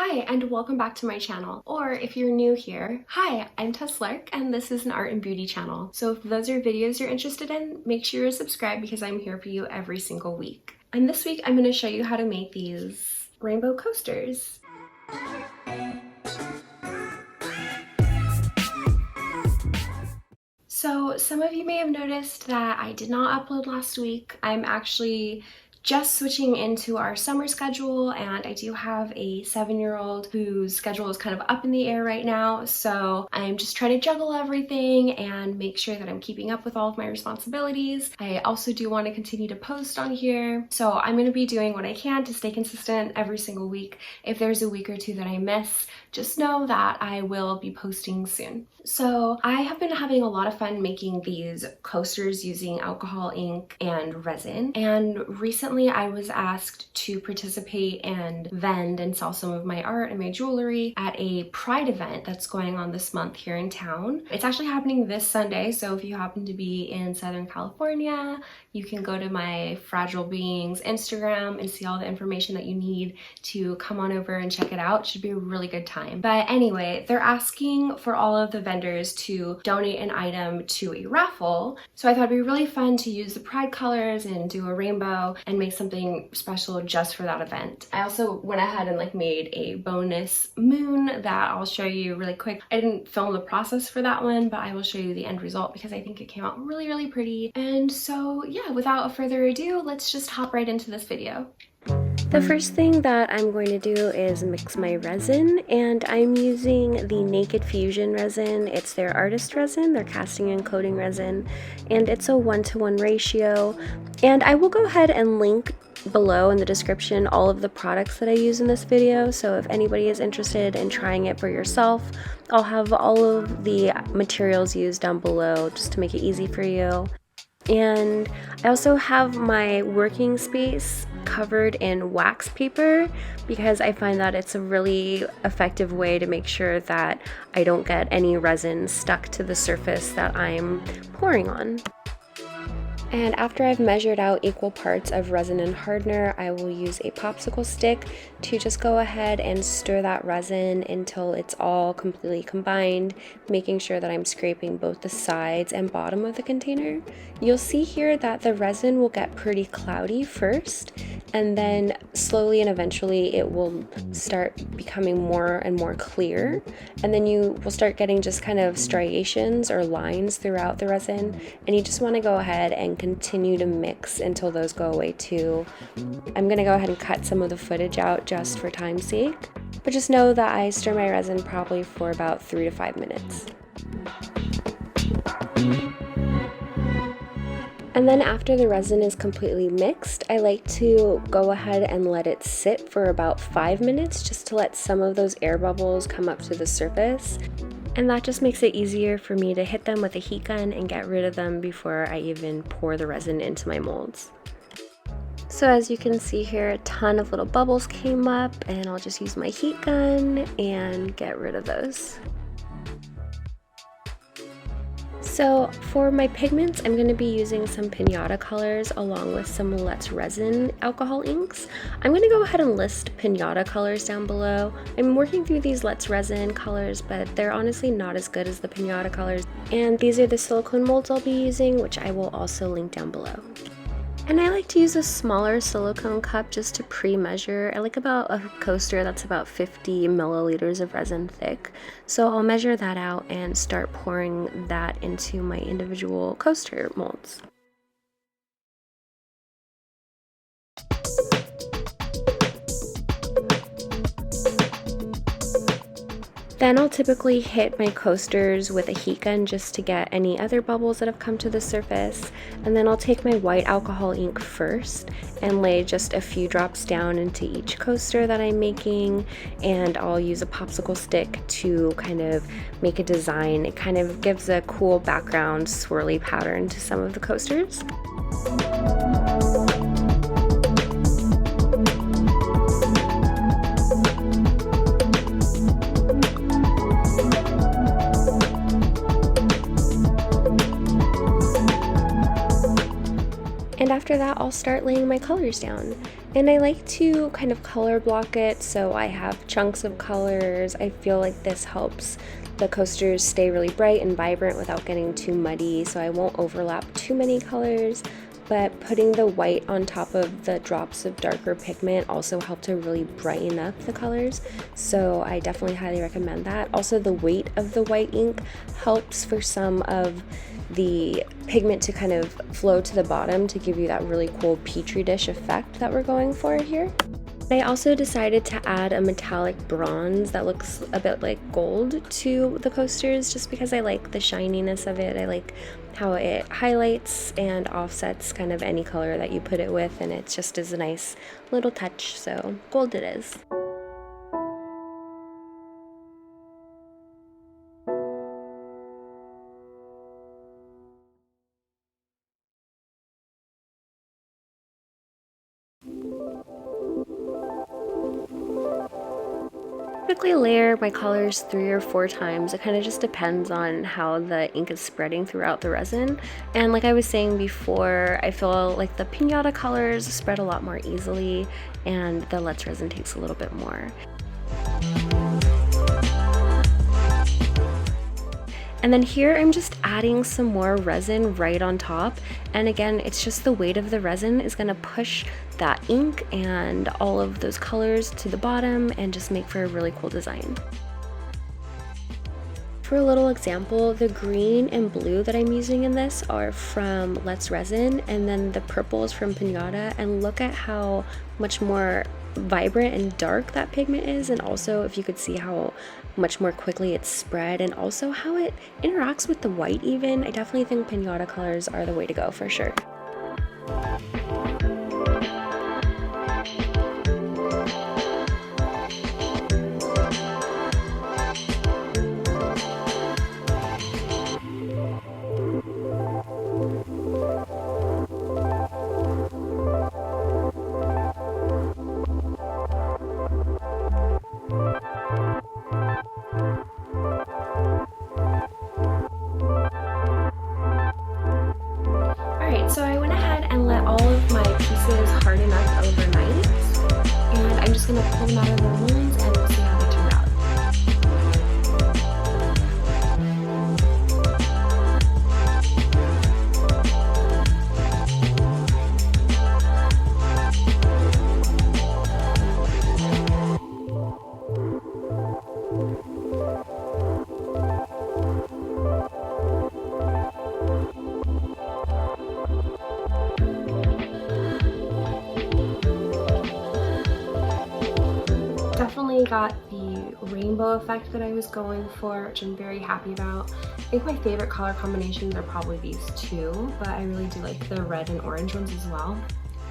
Hi, and welcome back to my channel. Or if you're new here, hi, I'm Tess Lark, and this is an art and beauty channel. So if those are videos you're interested in, make sure you subscribe because I'm here for you every single week. And this week, I'm going to show you how to make these rainbow coasters. So some of you may have noticed that I did not upload last week. I'm actually just switching into our summer schedule, and I do have a 7-year-old whose schedule is kind of up in the air right now, so I'm just trying to juggle everything and make sure that I'm keeping up with all of my responsibilities. I also do want to continue to post on here, so I'm going to be doing what I can to stay consistent every single week. If there's a week or two that I miss, just know that I will be posting soon. So I have been having a lot of fun making these coasters using alcohol ink and resin, and recently I was asked to participate and vend and sell some of my art and my jewelry at a Pride event that's going on this month here in town. It's actually happening this Sunday, so if you happen to be in Southern California, you can go to my Fragile Beings Instagram and see all the information that you need to come on over and check it out. It should be a really good time. But anyway, they're asking for all of the vendors to donate an item to a raffle. So I thought it'd be really fun to use the Pride colors and do a rainbow and make something special just for that event. I also went ahead and made a bonus moon that I'll show you really quick. I didn't film the process for that one, but I will show you the end result because I think it came out really, really pretty. And so yeah, without further ado, let's just hop right into this video. The first thing that I'm going to do is mix my resin, and I'm using the Naked Fusion resin. It's their artist resin, their casting and coating resin, and it's a 1-to-1 ratio. And I will go ahead and link below in the description all of the products that I use in this video, so if anybody is interested in trying it for yourself, I'll have all of the materials used down below just to make it easy for you. And I also have my working space covered in wax paper because I find that it's a really effective way to make sure that I don't get any resin stuck to the surface that I'm pouring on. And after I've measured out equal parts of resin and hardener, I will use a popsicle stick to just go ahead and stir that resin until it's all completely combined, making sure that I'm scraping both the sides and bottom of the container. You'll see here that the resin will get pretty cloudy first, and then slowly and eventually it will start becoming more and more clear, and then you will start getting just kind of striations or lines throughout the resin, and you just want to go ahead and continue to mix until those go away too. I'm gonna go ahead and cut some of the footage out just for time's sake, but just know that I stir my resin probably for about 3 to 5 minutes. And then after the resin is completely mixed, I like to go ahead and let it sit for about 5 minutes just to let some of those air bubbles come up to the surface. And that just makes it easier for me to hit them with a heat gun and get rid of them before I even pour the resin into my molds. So as you can see here, a ton of little bubbles came up, and I'll just use my heat gun and get rid of those. So for my pigments, I'm going to be using some Pinata colors along with some Let's Resin alcohol inks. I'm going to go ahead and list Pinata colors down below. I'm working through these Let's Resin colors, but they're honestly not as good as the Pinata colors. And these are the silicone molds I'll be using, which I will also link down below. And I like to use a smaller silicone cup just to pre-measure. I like about a coaster that's about 50 milliliters of resin thick. So I'll measure that out and start pouring that into my individual coaster molds. Then I'll typically hit my coasters with a heat gun just to get any other bubbles that have come to the surface. And then I'll take my white alcohol ink first and lay just a few drops down into each coaster that I'm making. And I'll use a popsicle stick to kind of make a design. It kind of gives a cool background swirly pattern to some of the coasters. And after after that, I'll start laying my colors down. And I like to kind of color block it so I have chunks of colors. I feel like this helps the coasters stay really bright and vibrant without getting too muddy, so I won't overlap too many colors. But putting the white on top of the drops of darker pigment also helped to really brighten up the colors, so I definitely highly recommend that. Also, the weight of the white ink helps for some of the pigment to kind of flow to the bottom to give you that really cool petri dish effect that we're going for here. I also decided to add a metallic bronze that looks a bit like gold to the coasters just because I like the shininess of it. I like how it highlights and offsets kind of any color that you put it with, and it just is a nice little touch, so gold it is. Typically layer my colors 3 or 4 times. It kind of just depends on how the ink is spreading throughout the resin. And like I was saying before, I feel like the piñata colors spread a lot more easily and the Let's resin takes a little bit more. And then here I'm just adding some more resin right on top. And again, it's just the weight of the resin is gonna push that ink and all of those colors to the bottom and just make for a really cool design. For a little example, the green and blue that I'm using in this are from Let's Resin, and then the purple is from Piñata, and look at how much more vibrant and dark that pigment is, and also if you could see how much more quickly it's spread and also how it interacts with the white even. I definitely think Piñata colors are the way to go for sure. So I went ahead and let all of my pieces harden up overnight, and I'm just going to pull them out of their molds and we'll see how they turn out. Definitely got the rainbow effect that I was going for, which I'm very happy about. I think my favorite color combinations are probably these two, but I really do like the red and orange ones as well.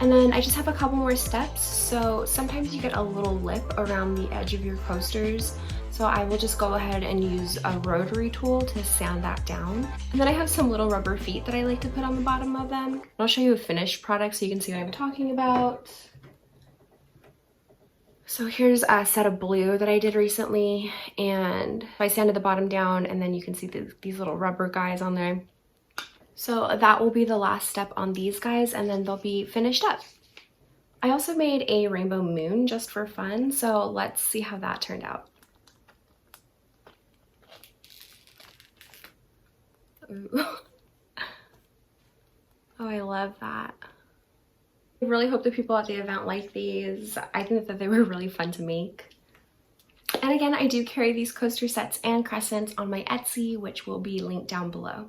And then I just have a couple more steps. So sometimes you get a little lip around the edge of your coasters, so I will just go ahead and use a rotary tool to sand that down. And then I have some little rubber feet that I like to put on the bottom of them. And I'll show you a finished product so you can see what I'm talking about. So here's a set of blue that I did recently, and I sanded the bottom down, and then you can see these little rubber guys on there. So that will be the last step on these guys, and then they'll be finished up. I also made a rainbow moon just for fun, so let's see how that turned out. Ooh. Oh, I love that. I really hope the people at the event like these. I think that they were really fun to make. And again, I do carry these coaster sets and crescents on my Etsy, which will be linked down below.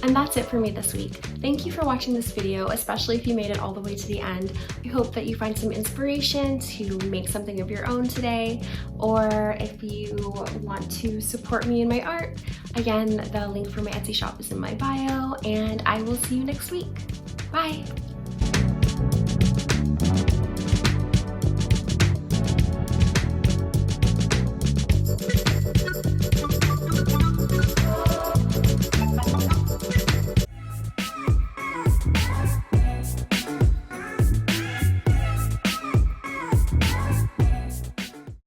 And that's it for me this week. Thank you for watching this video, especially if you made it all the way to the end. I hope that you find some inspiration to make something of your own today, or if you want to support me in my art, again, the link for my Etsy shop is in my bio, and I will see you next week. Bye!